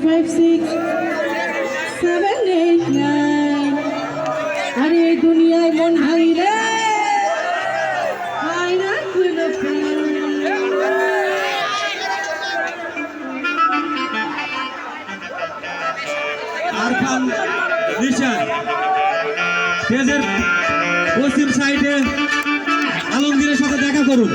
5, 6, 7, 8, 9 আরে এই দুনিয়ায় মন ভাঙিলে হয় না কোনো আরফান রিশাদ স্টেজের পশ্চিম সাইডে আলমগীরের সাথে দেখা করুন।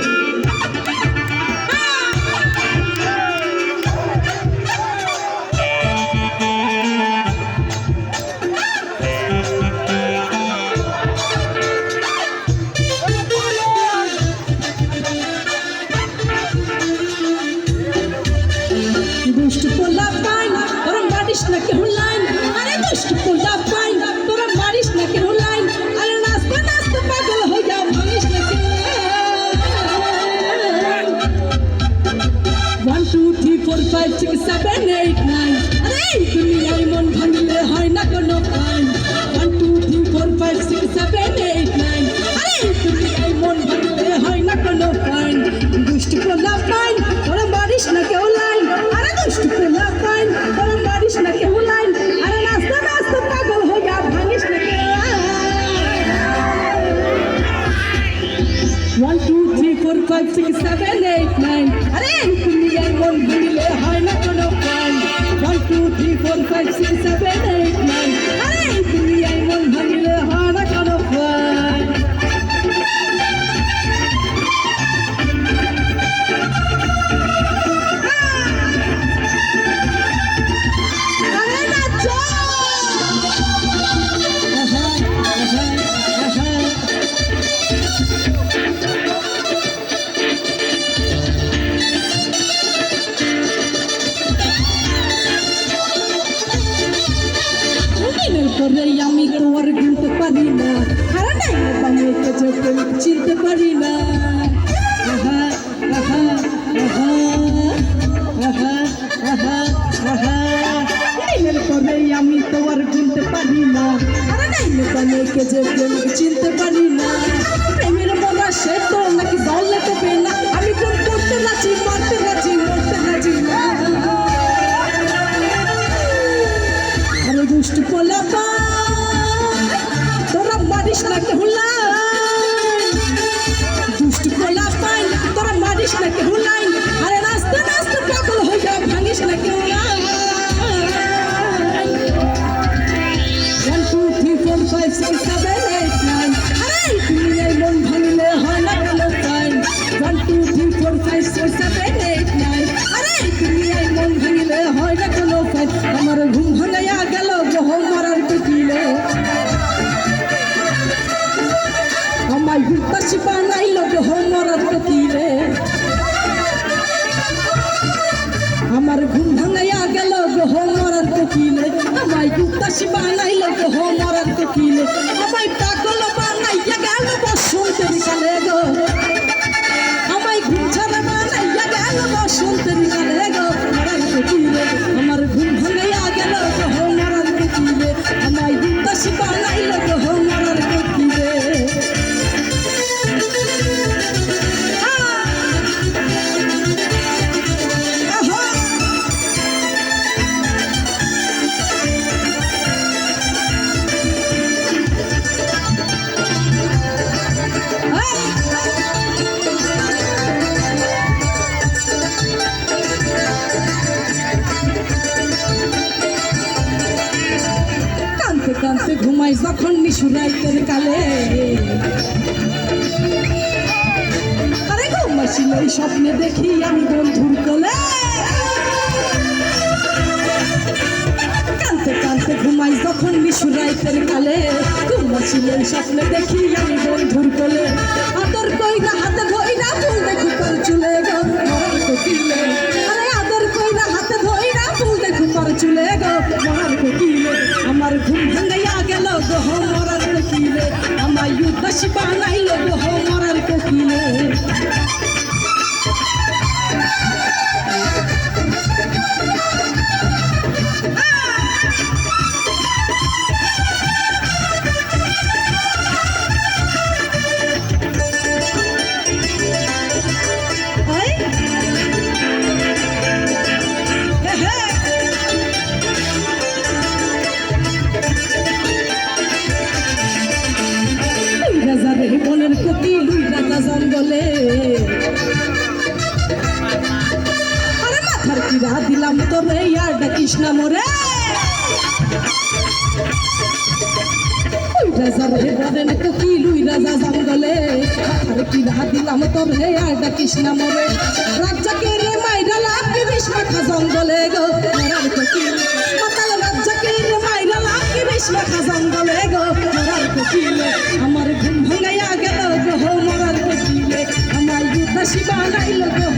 দুষ্ট পোলা পাইন তোরা মারিস না কেউ লাইন আরে দুষ্ট পোলা পাইন তোরা মারিস না কেউ লাইন আরে নাচতে নাচতে পাগল হয়ে যাও মারিস না কেউ 1 2 3 4 5 6 7 8 9 আরে এই দুনিয়ায় মন ভাঙলে হয় না কোনো ফাইন 1 2 3 4 5 6 7 8 9 আরে এই দুনিয়ায় মন ভাঙলে হয় না কোনো ফাইন দুষ্ট পোলা পাইন তোরা মারিস না কেউ লাইন আরে দুষ্ট পোলা পাইন তোরা মারিস না কেউ লাইন আরে নাচতে নাচতে পাগল হয়ে যা ভাঙিস না কেউ 1 2 3 4 5 6 7 8 9 আরে এই দুনিয়ায় মন ভাঙলে হয় না কোনো ফাইন 1 2 3 4 5 6 7 8 9 আরে এই দুনিয়ায় মন ভাঙলে হয় না কোনো ফাইন আরে নাচো করে আমি তোর গুনতে পারি না আরে নাই বামে কাছে চিনতে পারি না আহা আহা আহা আহা আহা আহা নাই করে আমি তোর গুনতে পারি না আরে নাই বামে কাছে চিনতে পারি না প্রেমের মনা সে তো নাকি দলে তবে না আমি কোন করতে রাজি মারতে রাজি মরতে রাজি না আরে দুষ্ট পোলা তোরা মারিস না কেউ লাইন দুষ্ট পোলা পাইন তোরা মারিস না কেউ লাইন আরে নাচতে নাচতে পাগল হয়ে যা ভাঙিস না কেউ লাইন 1 2 3 4 5 6 7 8 9 আরে দুনিয়ায় মন ভাঙলে হয় না কোনো ফাইন 1 2 3 4 5 6 7 8 9 আরে দুনিয়ায় মন ভাঙলে হয় না কোনো ফাইন আমার ঘুম ভাঙাইয়া গেল গ্রহ মারার কুটিলে আমায় হুতাশি বানাইল গ্রহ মারার কুটিলে আমার ঘুম ভাঙাইয়া গেল গ্রহ মারার কুটিলে আমায় হুতাশি বানাইল গ্রহ মারার কুটিলে আমায় পাগল বানাইয়া গেল বসন্তের কালে গো আমায় ঘুম ছাড়া বানাইয়া গেল বসন্তের কালে গো মারার কুটিলে আমার ঘুম ভাঙাইয়া গেল গ্রহ মারার কুটিলে আমায় হুতাশি বানাইল গ্রহ মারার কুটিলে কানতে কানতে ঘুমাই যখন নিশুরাইতের কালে আরে ঘুমাছিল এই স্বপ্নে দেখি আমি বন্ধুর কোলে কানতে কানতে ঘুমাই যখন নিশুরাইতের কালে ঘুমাছিল এই স্বপ্নে দেখি আমি বন্ধুর কোলে আদর কইরা হাতে ধইরা ফুল দেখি তোর চুলে গো মরার কোকিলে আরে আদর কইরা হাতে ধইরা ফুল দেখি তোর চুলে গো মরার কোকিলে আমার ঘুম ভাঙাইয়া গেল গো মরার কোকিলে আমায় উদাসী বানাইল গো মরার কোকিলে না মোরে ওই রাজা রে বলেন কোকিল ওই রাজা জঙ্গলে আর কি না দিলাম তোর হে আর ডাকিস না মোরে রাজ্জাকে রে মাইরা লাকি বিষ মাখা জঙ্গলে গো মরার কোকিল মাতাল রাজ্জাকে রে মাইরা লাকি বিষ মাখা জঙ্গলে গো মরার কোকিল আমার ঘুম ভাঙাইয়া গেল গো মরার কোকিল আমার উদাসী বানাইল গো